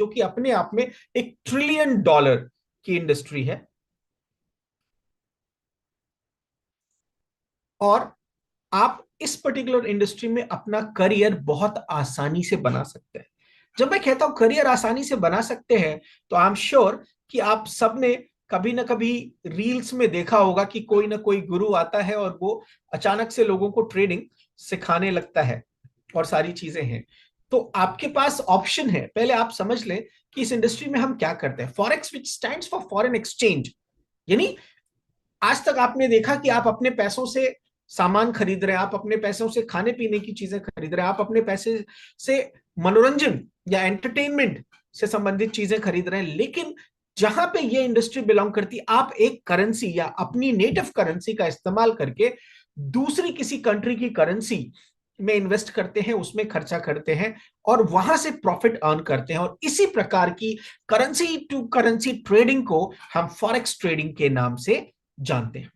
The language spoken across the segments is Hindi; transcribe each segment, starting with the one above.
जो कि अपने आप में $1 ट्रिलियन की इंडस्ट्री है। और आप इस पर्टिकुलर इंडस्ट्री में अपना करियर बहुत आसानी से बना सकते हैं। जब मैं कहता हूं करियर आसानी से बना सकते हैं, तो आई एम श्योर कि आप सबने कभी ना कभी रील्स में देखा होगा कि कोई ना कोई गुरु आता है और वो अचानक से लोगों को ट्रेडिंग सिखाने लगता है और सारी चीजें हैं। तो आपके पास ऑप्शन है। पहले आप समझ लें कि इस इंडस्ट्री में हम क्या करते हैं। Forex which stands for foreign exchange, यानी आज तक आपने देखा कि आप अपने पैसों से सामान खरीद रहे हैं, आप अपने पैसों से खाने पीने की चीजें खरीद रहे हैं, आप अपने पैसे से मनोरंजन या एंटरटेनमेंट से संबंधित चीजें खरीद रहे हैं। लेकिन जहां पे ये इंडस्ट्री बिलोंग करती है, आप एक करेंसी या अपनी नेटिव करेंसी का इस्तेमाल करके दूसरी किसी कंट्री की करेंसी में इन्वेस्ट करते हैं, उसमें खर्चा करते हैं और वहां से प्रॉफिट अर्न करते हैं। और इसी प्रकार की करेंसी टू करेंसी ट्रेडिंग को हम फॉरेक्स ट्रेडिंग के नाम से जानते हैं।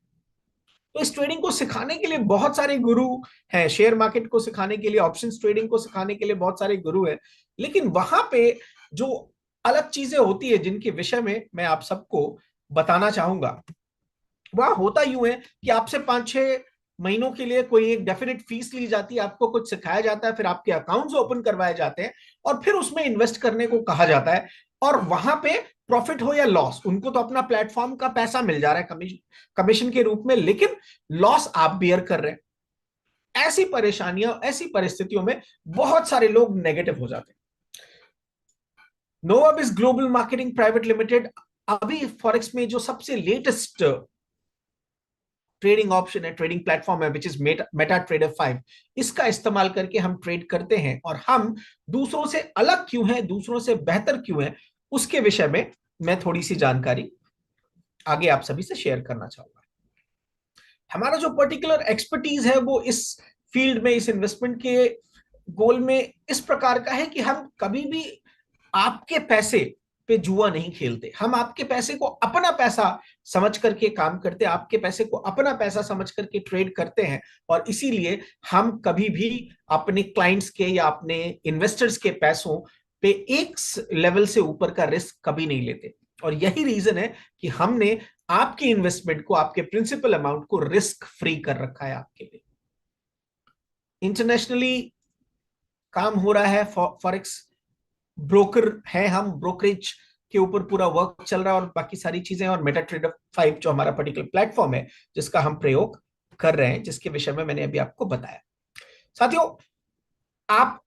तो इस ट्रेडिंग को सिखाने के लिए बहुत सारे गुरु हैं। शेयर मार्केट को सिखाने के लिए, ऑप्शंस ट्रेडिंग को सिखाने के लिए बहुत सारे गुरु हैं। लेकिन वहां पे जो अलग चीजें होती है जिनके विषय में मैं आप सबको बताना चाहूंगा, वहां होता यूं है कि आपसे 5-6 महीनों के लिए कोई एक डेफिनेट फीस ली जाती है, आपको कुछ सिखाया जाता है, फिर आपके अकाउंट्स ओपन करवाए जाते हैं और फिर उसमें इन्वेस्ट करने को कहा जाता है। और वहां पे प्रॉफिट हो या लॉस, उनको तो अपना प्लेटफॉर्म का पैसा मिल जा रहा है कमीशन कमीशन के रूप में, लेकिन लॉस आप बियर कर रहे हैं। ऐसी परेशानियां, ऐसी परिस्थितियों में बहुत सारे लोग नेगेटिव हो जाते हैं। नोवाबिस ग्लोबल मार्केटिंग प्राइवेट लिमिटेड अभी फॉरेक्स में जो सबसे लेटेस्ट ट्रेडिंग ऑप्शन है, ट्रेडिंग प्लेटफॉर्म है, विच इज मेटा ट्रेडर 5, इसका इस्तेमाल करके हम ट्रेड करते हैं। और हम दूसरों से अलग क्यों हैं, दूसरों से बेहतर क्यों हैं, उसके विषय में मैं थोड़ी सी जानकारी आगे आप सभी से शेयर करना चाहूंगा। हमारा जो पर्टिकुलर एक्सपर्टीज है वो इस फील्ड में, इस इन्वेस्टमेंट के गोल में इस प्रकार का है कि हम कभी भी आपके पैसे पे जुआ नहीं खेलते। हम आपके पैसे को अपना पैसा समझ करके काम करते हैं, आपके पैसे को अपना पैसा समझ करके ट्रेड करते हैं। और इसीलिए हम कभी भी अपने क्लाइंट्स के या अपने इन्वेस्टर्स के पैसों पे एक लेवल से ऊपर का रिस्क कभी नहीं लेते। और यही रीजन है कि हमने आपकी इन्वेस्टमेंट को, आपके प्रिंसिपल अमाउंट को रिस्क फ्री कर रखा है आपके लिए। इंटरनेशनली काम हो रहा है, फॉरेक्स ब्रोकर है हम, ब्रोकरेज के ऊपर पूरा वर्क चल रहा है और बाकी सारी चीजें। और मेटा ट्रेडर 5 जो हमारा पर्टिकुलर प्लेटफॉर्म है जिसका हम प्रयोग कर रहे हैं, जिसके विषय में मैंने अभी आपको बताया। साथियों, आप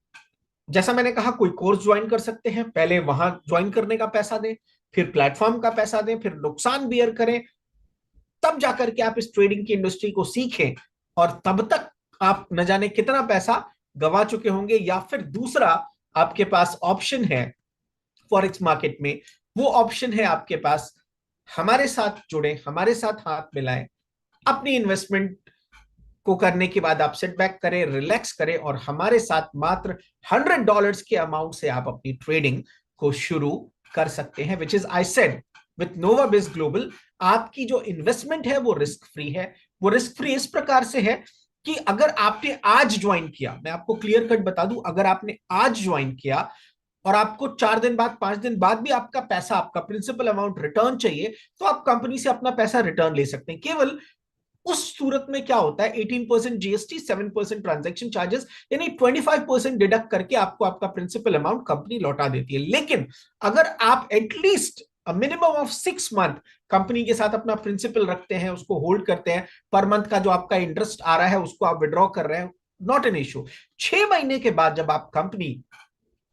जैसा मैंने कहा कोई कोर्स ज्वाइन कर सकते हैं, पहले वहां ज्वाइन करने का पैसा दें, फिर प्लेटफॉर्म का पैसा दें, फिर नुकसान बियर करें, तब जाकर के आप इस ट्रेडिंग की इंडस्ट्री को सीखें। और तब तक आप न जाने कितना पैसा गंवा चुके होंगे। या फिर दूसरा आपके पास ऑप्शन है फॉरेक्स मार्केट में, वो ऑप्शन है आपके पास, हमारे साथ जुड़े, हमारे साथ हाथ मिलाएं, अपनी इन्वेस्टमेंट को करने के बाद आप सेट बैक करें, रिलैक्स करें और हमारे साथ मात्र $100 के अमाउंट से आप अपनी ट्रेडिंग को शुरू कर सकते हैं। Which is I said with Novabis global, आपकी जो इन्वेस्टमेंट है वो रिस्क फ्री है। वो रिस्क फ्री इस प्रकार से है कि अगर आपने आज ज्वाइन किया, मैं आपको क्लियर कट बता दूं, अगर आपने आज ज्वाइन किया और आपको 4 दिन बाद, 5 दिन बाद भी आपका पैसा, आपका प्रिंसिपल अमाउंट रिटर्न चाहिए, तो आप कंपनी से अपना पैसा रिटर्न ले सकते हैं। केवल उस सूरत में क्या होता है, 18% जीएसटी, 7% ट्रांजैक्शन चार्जेस, यानी 25% डिडक्ट करके आपको आपका प्रिंसिपल अमाउंट कंपनी लौटा देती है। लेकिन अगर आप at least minimum of 6 month company के साथ अपना प्रिंसिपल रखते हैं, उसको होल्ड करते हैं, पर मंथ का जो आपका इंटरेस्ट आ रहा है उसको आप विड्रॉ कर रहे हैं, नॉट एन इश्यू। 6 महीने के बाद जब आप कंपनी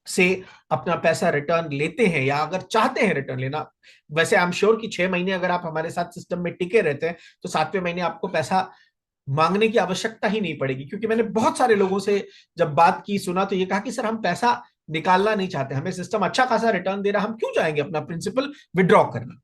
से अपना पैसा रिटर्न लेते हैं, या अगर चाहते हैं रिटर्न लेना, वैसे आई एम श्योर कि 6 महीने अगर आप हमारे साथ सिस्टम में टिके रहते हैं तो 7वें महीने आपको पैसा मांगने की आवश्यकता ही नहीं पड़ेगी। क्योंकि मैंने बहुत सारे लोगों से जब बात की, सुना, तो ये कहा कि सर हम पैसा निकालना नहीं चाहते, हमें सिस्टम अच्छा खासा रिटर्न दे रहा, हम क्यों जाएंगे अपना प्रिंसिपल विड्रॉ करना।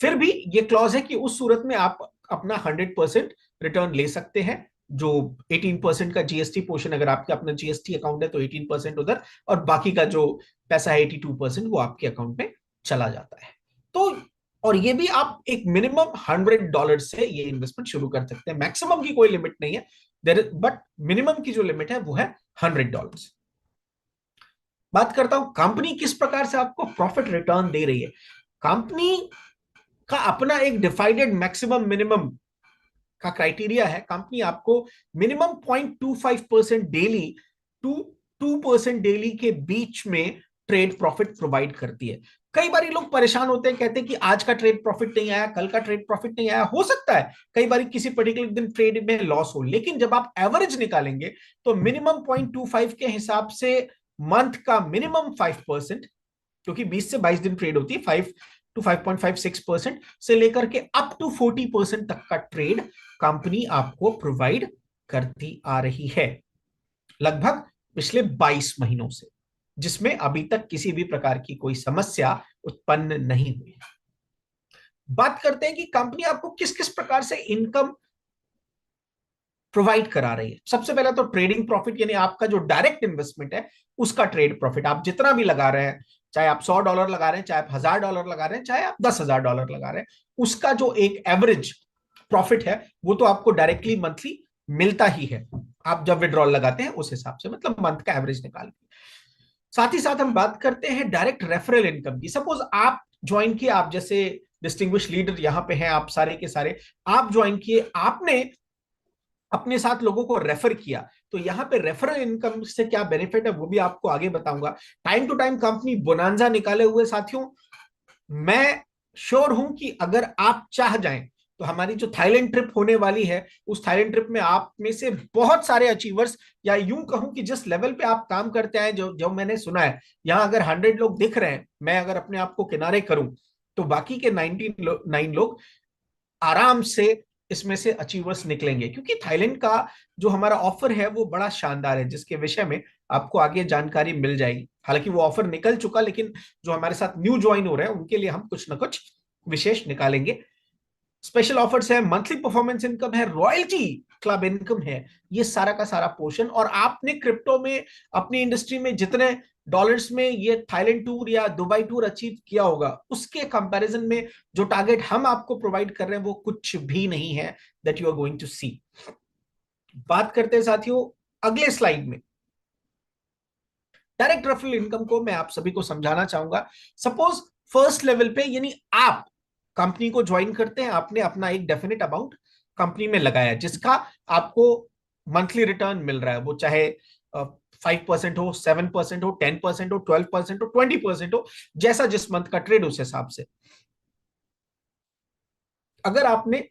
फिर भी ये क्लॉज है कि उस सूरत में आप अपना 100% रिटर्न ले सकते हैं। जो 18% का जीएसटी पोर्शन, अगर आपके अपना जीएसटी अकाउंट है तो 18% उधर, और बाकी का जो पैसा है 82% वो आपके अकाउंट में चला जाता है। तो और ये भी आप एक मिनिमम $100 से ये इन्वेस्टमेंट शुरू कर सकते हैं। मैक्सिमम की कोई लिमिट नहीं है देर, बट मिनिमम की जो लिमिट है वो है $100। बात करता हूं कंपनी किस प्रकार से आपको प्रॉफिट रिटर्न दे रही है। कंपनी का अपना एक डिफाइडेड मैक्सिमम मिनिमम का क्राइटेरिया है। कंपनी आपको मिनिमम 0.25% डेली टू 2% डेली के बीच में ट्रेड प्रॉफिट प्रोवाइड करती है। कई बार लोग परेशान होते हैं, कहते हैं कि आज का ट्रेड प्रॉफिट नहीं आया, कल का ट्रेड प्रॉफिट नहीं आया। हो सकता है कई बार किसी पर्टिकुलर दिन ट्रेड में लॉस हो, लेकिन जब आप एवरेज निकालेंगे तो मिनिमम 0.25 के हिसाब से मंथ का मिनिमम 5%, क्योंकि 20 से 22 दिन ट्रेड होती है, 5 to 5.56% से लेकर के अप टू 40% तक का ट्रेड कंपनी आपको प्रोवाइड करती आ रही है लगभग पिछले 22 महीनों से, जिसमें अभी तक किसी भी प्रकार की कोई समस्या उत्पन्न नहीं हुई। बात करते हैं कि कंपनी आपको किस किस प्रकार से इनकम प्रोवाइड करा रही है। सबसे पहला तो ट्रेडिंग प्रॉफिट, यानी आपका जो डायरेक्ट इन्वेस्टमेंट है उसका ट्रेड प्रॉफिट, आप जितना भी लगा रहे हैं, चाहे आप $100 लगा रहे हैं, चाहे आप $1000 लगा रहे हैं, चाहे आप $10,000 लगा रहे हैं, उसका जो एक एवरेज प्रॉफिट है वो तो आपको डायरेक्टली मंथली मिलता ही है। आप जब विड्रॉल लगाते हैं उस हिसाब से, मतलब मंथ का एवरेज निकाल के। साथ ही साथ हम बात करते हैं डायरेक्ट रेफरल इनकम की। सपोज आप ज्वाइन किए, आप जैसे डिस्टिंग्विश लीडर यहाँ पे हैं, आप सारे के सारे आप ज्वाइन किए, आपने अपने साथ लोगों को रेफर किया, तो यहाँ पे रेफरल इनकम से क्या बेनिफिट है वो भी आपको आगे बताऊंगा। Time to time company bonanza निकाले हुए साथियों, मैं श्योर हूं कि अगर आप चाह जाएं तो हमारी जो थाईलैंड ट्रिप होने वाली है, उस थाईलैंड ट्रिप में आप में से बहुत सारे अचीवर्स, या यूं कहूं कि जिस लेवल पे आप काम करते हैं, जो जो मैंने सुना है, यहां अगर 100 लोग दिख रहे हैं, मैं अगर अपने आप को किनारे करूं तो बाकी के 99 लोग आराम से इसमें से अचीवर्स निकलेंगे, क्योंकि थाईलैंड का जो हमारा ऑफर है वो बड़ा शानदार है, जिसके विषय में आपको आगे जानकारी मिल जाएगी। हालांकि वो ऑफर निकल चुका, लेकिन जो हमारे साथ न्यू ज्वाइन हो रहे हैं उनके लिए हम कुछ ना कुछ विशेष निकालेंगे। स्पेशल ऑफर्स है, मंथली परफॉर्मेंस इनकम है, रॉयल्टी क्लब इनकम है, ये सारा का सारा पोर्शन। और आपने क्रिप्टो में अपनी इंडस्ट्री में जितने डॉलर्स में ये थाईलैंड टूर या दुबई टूर अचीव किया होगा, उसके कंपैरिजन में जो टारगेट हम आपको प्रोवाइड कर रहे हैं वो कुछ भी नहीं है, that you are going to see. बात करते हैं साथियों अगले स्लाइड में डायरेक्ट रेफरल इनकम को, मैं आप सभी को समझाना चाहूंगा। सपोज फर्स्ट लेवल पे, यानी आप कंपनी को ज्वाइन करते हैं, आपने अपना एक डेफिनेट अमाउंट कंपनी में लगाया जिसका आपको मंथली रिटर्न मिल रहा है, वो चाहे 5% हो, 7% हो, 10% हो, 12% हो, 20% हो, जैसा जिस मंथ का ट्रेड उस हिसाब से। अगर आपने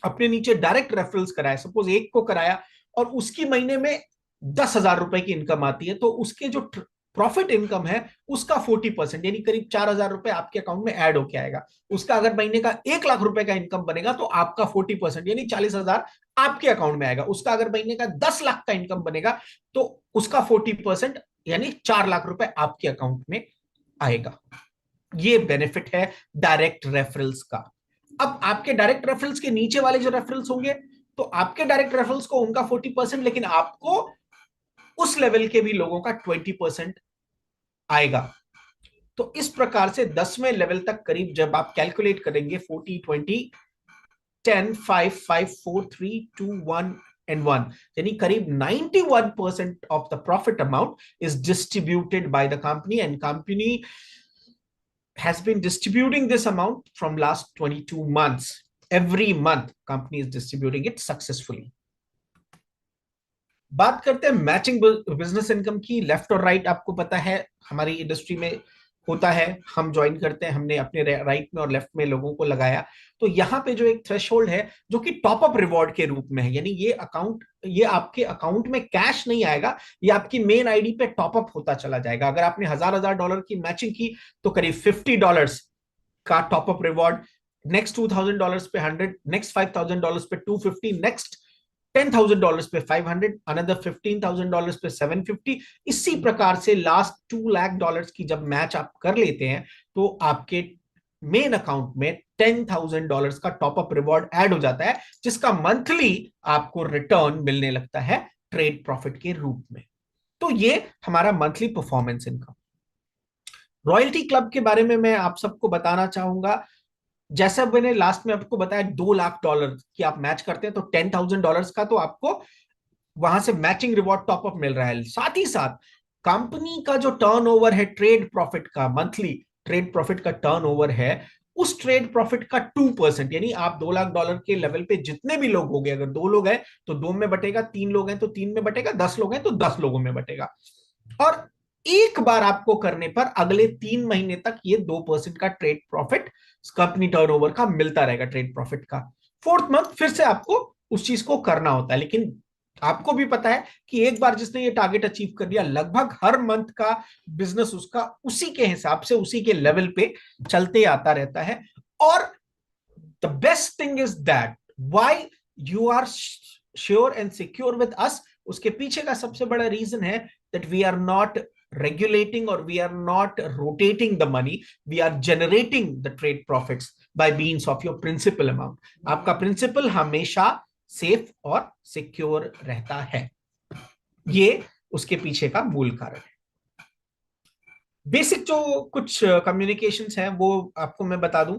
अपने नीचे डायरेक्ट रेफरल्स कराया, सपोज एक को कराया और उसकी महीने में 10,000 रुपए की इनकम आती है, तो उसके जो प्रॉफिट इनकम है उसका 40%, यानी करीब 4,000 रुपए आपके अकाउंट में ऐड होके आएगा। उसका अगर महीने का 1 लाख रुपए का इनकम बनेगा तो आपका 40%, यानी 40,000 आपके अकाउंट में आएगा। उसका अगर महीने का 10 लाख का इनकम बनेगा तो उसका 40%, यानी 4 लाख रुपए आपके अकाउंट में आएगा। ये बेनिफिट है डायरेक्ट रेफरल्स का। अब आपके डायरेक्ट रेफरल्स के नीचे वाले जो रेफरल्स होंगे, तो आपके डायरेक्ट रेफरल्स को उनका 40%, लेकिन आपको उस लेवल के भी लोगों का 20% आएगा। तो इस प्रकार से 10वें लेवल तक करीब जब आप कैलकुलेट करेंगे 40, 20, 10, 5, 5, 4, 3, 2, 1 and 1, यानी करीब 91% of the profit amount is distributed by the company, and company has been distributing this amount from last 22 months. Every month company is distributing it successfully. बात करते हैं मैचिंग बिजनेस इनकम की। लेफ्ट और राइट आपको पता है हमारी इंडस्ट्री में होता है, हम ज्वाइन करते हैं, हमने अपने राइट में और लेफ्ट में लोगों को लगाया, तो यहाँ पे जो एक थ्रेशोल्ड है जो कि टॉप अप रिवॉर्ड के रूप में है, यानी ये अकाउंट, ये आपके अकाउंट में कैश नहीं आएगा, ये आपकी मेन आईडी पे टॉप अप होता चला जाएगा। अगर आपने $1,000 की मैचिंग की तो करीब $50 का टॉप अप रिवॉर्ड, नेक्स्ट $2,000 पे 100, नेक्स्ट $5,000 पे 250, नेक्स्ट $10,000 पे 500, अनदर $15,000 पे 750। इसी प्रकार से लास्ट $2 लाख की जब मैच आप कर लेते हैं तो आपके मेन अकाउंट में $10,000 का टॉप अप रिवॉर्ड ऐड हो जाता है, जिसका मंथली आपको रिटर्न मिलने लगता है ट्रेड प्रॉफिट के रूप में। तो ये हमारा monthly performance income. Royalty club के बारे में मैं आप सबको बताना चाहूंगा, जैसा मैंने लास्ट में आपको बताया $2 लाख की आप मैच करते हैं तो $10,000 का तो आपको वहां से मैचिंग रिवॉर्ड टॉपअप मिल रहा है। साथ ही साथ कंपनी का जो टर्नओवर है ट्रेड प्रॉफिट का, मंथली ट्रेड प्रॉफिट का टर्नओवर है, उस ट्रेड प्रॉफिट का 2%, यानी आप $2 लाख के लेवल पे जितने भी लोग हो गए, अगर 2 लोग हैं तो 2 में बटेगा, 3 लोग हैं तो 3 में बटेगा, 10 लोग हैं तो 10 लोगों में बटेगा। और एक बार आपको करने पर अगले 3 महीने तक ये 2% का ट्रेड प्रॉफिट कंपनी टर्नओवर का मिलता रहेगा, ट्रेड प्रॉफिट का। फोर्थ मंथ फिर से आपको उस चीज को करना होता है, लेकिन आपको भी पता है कि एक बार जिसने ये टारगेट अचीव कर लिया, लगभग हर मंथ का बिजनेस उसका उसी के हिसाब से, उसी के लेवल पे चलते आता रहता है। और the best thing is that why you are sure and secure with us, उसके पीछे का सबसे बड़ा रीजन है that we are not regulating or we are not rotating the money, we are generating the trade profits by means of your principal amount. आपका प्रिंसिपल हमेशा सेफ और सिक्योर रहता है, ये उसके पीछे का मूल कारण है। बेसिक जो कुछ कम्युनिकेशंस हैं वो आपको मैं बता दूं।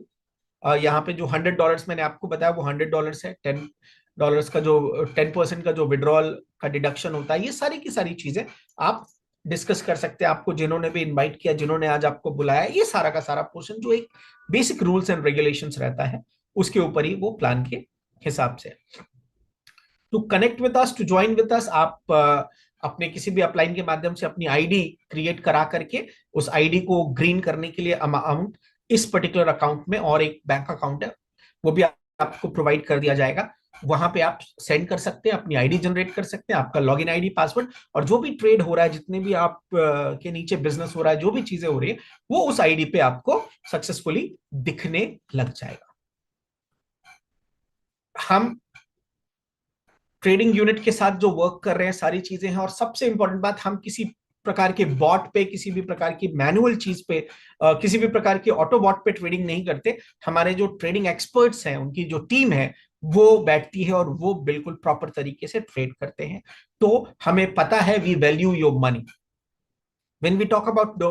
यहाँ पे जो $100 मैंने आपको बताया वो $100 है। $10 का जो 10% का जो विड्रॉल का डिडक्शन होता है, ये सारी की सारी चीजें आप डिस्कस कर सकते हैं। आपको जिन्होंने भी इनवाइट किया, जिन्होंने आज आपको बुलाया, ये सारा का सारा पोर्शन जो एक बेसिक रूल्स एंड रेगुलेशंस रहता है, उसके ऊपर ही वो प्लान के हिसाब से। To connect with us, to join with us, आप अपने किसी भी अपलाइन के माध्यम से अपनी आईडी क्रिएट करा करके उस आईडी को ग्रीन करने के लिए अमाउंट इस पर्टिकुलर अकाउंट में, और एक बैंक अकाउंट है वो भी आपको प्रोवाइड कर दिया जाएगा, वहां पे आप सेंड कर सकते हैं, अपनी आईडी जनरेट कर सकते हैं, आपका लॉगिन आईडी पासवर्ड, और जो भी ट्रेड हो रहा है, जितने भी आप के नीचे बिजनेस हो रहा है, जो भी चीजें हो रही है, वो उस आईडी पे आपको सक्सेसफुली दिखने लग जाएगा। हम ट्रेडिंग यूनिट के साथ जो वर्क कर रहे हैं सारी चीजें हैं, और सबसे इंपॉर्टेंट बात, हम किसी प्रकार के बॉट पे, किसी भी प्रकार की मैनुअल चीज पे, किसी भी प्रकार की ऑटो बॉट पे ट्रेडिंग नहीं करते। हमारे जो ट्रेडिंग एक्सपर्ट्स हैं, उनकी जो टीम है वो बैठती है और वो बिल्कुल प्रॉपर तरीके से ट्रेड करते हैं। तो हमें पता है, we value your money. When we talk about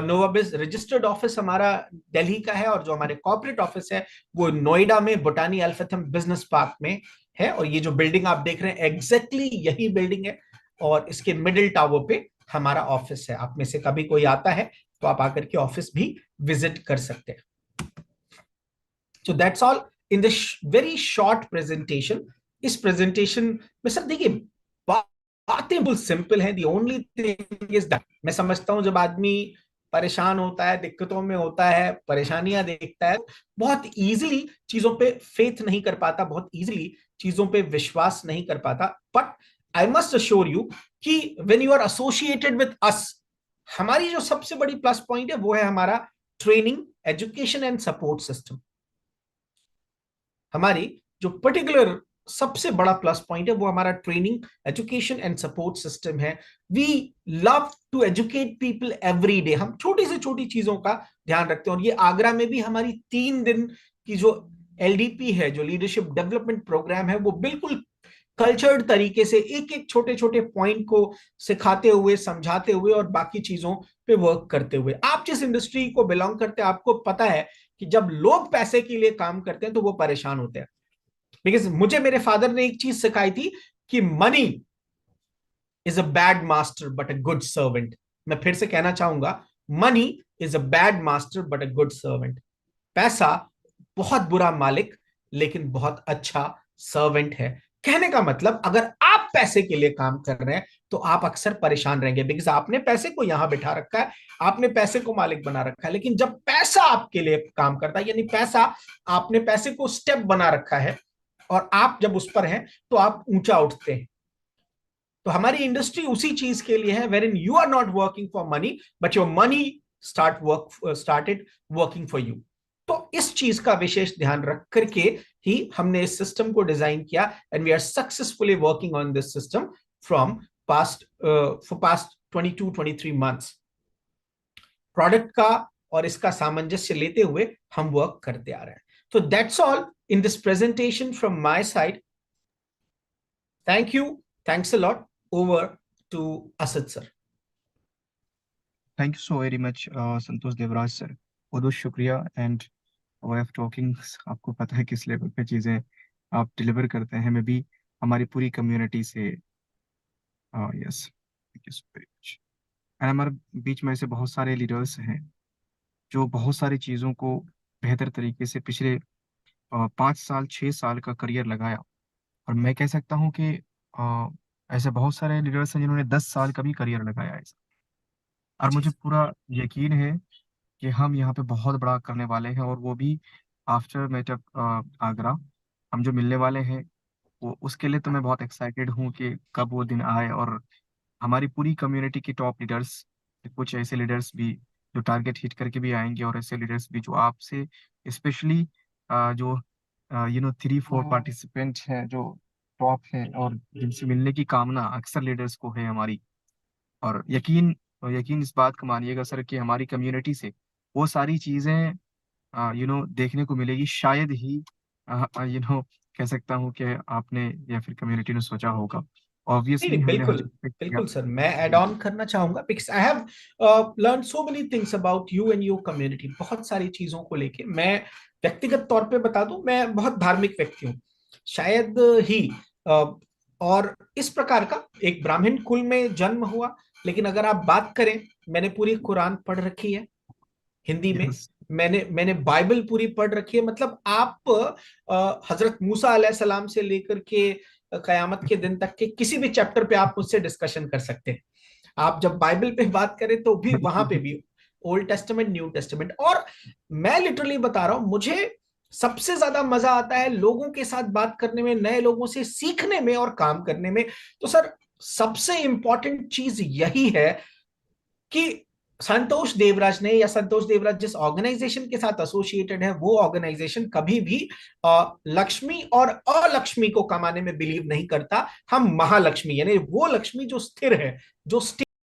Novabis, registered office हमारा दिल्ली का है, और जो हमारे कॉर्पोरेट ऑफिस है वो नोएडा में बोटानी अल्फाथम बिजनेस पार्क में है। और ये जो बिल्डिंग आप देख रहे हैं एग्जैक्टली यही बिल्डिंग है, और इसके मिडिल टावर पे हमारा ऑफिस है। आप में से कभी कोई आता है तो आप आकर के ऑफिस भी विजिट कर सकते हैं। So that's all in the very short presentation. इस प्रेजेंटेशन में सर देखिए, बातें बहुत सिंपल हैं। The only thing is that, मैं समझता हूं जब आदमी परेशान होता है, दिक्कतों में होता है, परेशानियां देखता है, बहुत इजीली चीजों पे फेथ नहीं कर पाता, बहुत इजीली चीजों पे विश्वास नहीं कर पाता। But I must assure you कि when you are associated with us, हमारी जो सबसे बड़ी प्लस पॉइंट है वो है हमारा training, education and support system. हमारी जो पर्टिकुलर सबसे बड़ा प्लस पॉइंट है वो हमारा training, education and support system है। We love to educate people every day. हम छोटी से छोटी चीजों का ध्यान रखते हैं, और ये आगरा में भी हमारी 3 दिन की जो एलडीपी है, जो लीडरशिप डेवलपमेंट प्रोग्राम है, वो बिल्कुल कल्चर्ड तरीके से एक एक छोटे छोटे पॉइंट को सिखाते हुए, समझाते हुए और बाकी चीजों पे वर्क करते हुए। आप जिस इंडस्ट्री को बिलोंग करते हैं आपको पता है कि जब लोग पैसे के लिए काम करते हैं तो वो परेशान होते हैं। बिकॉज मुझे मेरे फादर ने एक चीज सिखाई थी कि money is a bad master but a good servant. मैं फिर से कहना चाहूंगा, money is a bad master but a good servant. पैसा बहुत बुरा मालिक लेकिन बहुत अच्छा सर्वेंट है। कहने का मतलब, अगर आप पैसे के लिए काम कर रहे हैं तो आप अक्सर परेशान रहेंगे, बिकॉज आपने पैसे को यहां बिठा रखा है, आपने पैसे को मालिक बना रखा है। लेकिन जब पैसा आपके लिए काम करता है, यानी पैसा, आपने पैसे को स्टेप बना रखा है और आप जब उस पर हैं तो आप ऊंचा उठते हैं। तो हमारी इंडस्ट्री उसी चीज के लिए है, wherein you are not working for money but your money started working for you. तो इस चीज का विशेष ध्यान रख करके ही हमने इस सिस्टम को डिजाइन किया, and we are successfully working on this system from past 22-23 months. Product का और इसका सामंजस्य लेते हुए हम वर्क करते आ रहे हैं। तो that's all in this presentation from my side. Thank you, thanks a lot. Over to Asad sir. Thank you so very much Santosh Devraj sir, बहुत बहुत शुक्रिया। एंड वे ऑफ टॉकिंग, आपको पता है किस लेवल पे चीज़ें आप डिलीवर करते हैं, हमें भी हमारी पूरी कम्युनिटी से। Yes, thank you so very much. And हमारे बीच में ऐसे बहुत सारे लीडर्स हैं जो बहुत सारी चीज़ों को बेहतर तरीके से पिछले 5 साल 6 साल का करियर लगाया। और मैं कह सकता हूँ कि अ, ऐसे बहुत सारे लीडर्स हैं जिन्होंने 10 साल का भी करियर लगाया है। और जी मुझे पूरा यकीन है कि हम यहाँ पे बहुत बड़ा करने वाले हैं, और वो भी आफ्टर मेटअप आगरा। हम जो मिलने वाले हैं वो उसके लिए तो मैं बहुत एक्साइटेड हूँ कि कब वो दिन आए, और हमारी पूरी कम्युनिटी के टॉप लीडर्स, कुछ ऐसे लीडर्स भी जो टारगेट हिट करके भी आएंगे, और ऐसे लीडर्स भी जो आपसे स्पेशली जो 3-4 पार्टिसिपेंट हैं जो टॉप हैं और जिनसे मिलने की कामना अक्सर लीडर्स को है हमारी। और यकीन इस बात का मानिएगा सर कि हमारी कम्युनिटी से वो सारी चीजें देखने को मिलेगी शायद ही। कह सकता हूँ कि आपने या फिर कम्युनिटी ने सोचा होगा। नहीं ऑब्वियसली नहीं, हमने हर बिल्कुल चीज किया। बिल्कुल सर, मैं ऐड ऑन करना चाहूंगा because I have learn so many things about you and your community. बहुत सारी चीजों को लेके मैं व्यक्तिगत तौर पे बता दूं, मैं बहुत धार्मिक व्यक्ति हूँ शायद ही। और इस प्रकार का एक ब्राह्मण कुल में जन्म हुआ, लेकिन अगर आप बात करें, मैंने पूरी कुरान पढ़ रखी है हिंदी में। यस। मैंने बाइबल पूरी पढ़ रखी है। मतलब आप हजरत मूसा अलैहिस्सलाम से लेकर के कयामत के दिन तक के किसी भी चैप्टर पे आप मुझसे डिस्कशन कर सकते हैं। आप जब बाइबल पे बात करें तो भी वहां पे भी ओल्ड टेस्टामेंट न्यू टेस्टामेंट। और मैं लिटरली बता रहा हूं, मुझे सबसे ज्यादा मजा आता है लोगों के साथ बात करने में, नए लोगों से सीखने में और काम करने में। तो सर, सबसे इंपॉर्टेंट चीज यही है कि संतोष देवराज ने, या संतोष देवराज जिस ऑर्गेनाइजेशन के साथ एसोसिएटेड है, वो ऑर्गेनाइजेशन कभी भी लक्ष्मी और अलक्ष्मी को कमाने में बिलीव नहीं करता। हम महालक्ष्मी यानी वो लक्ष्मी जो स्थिर है, जो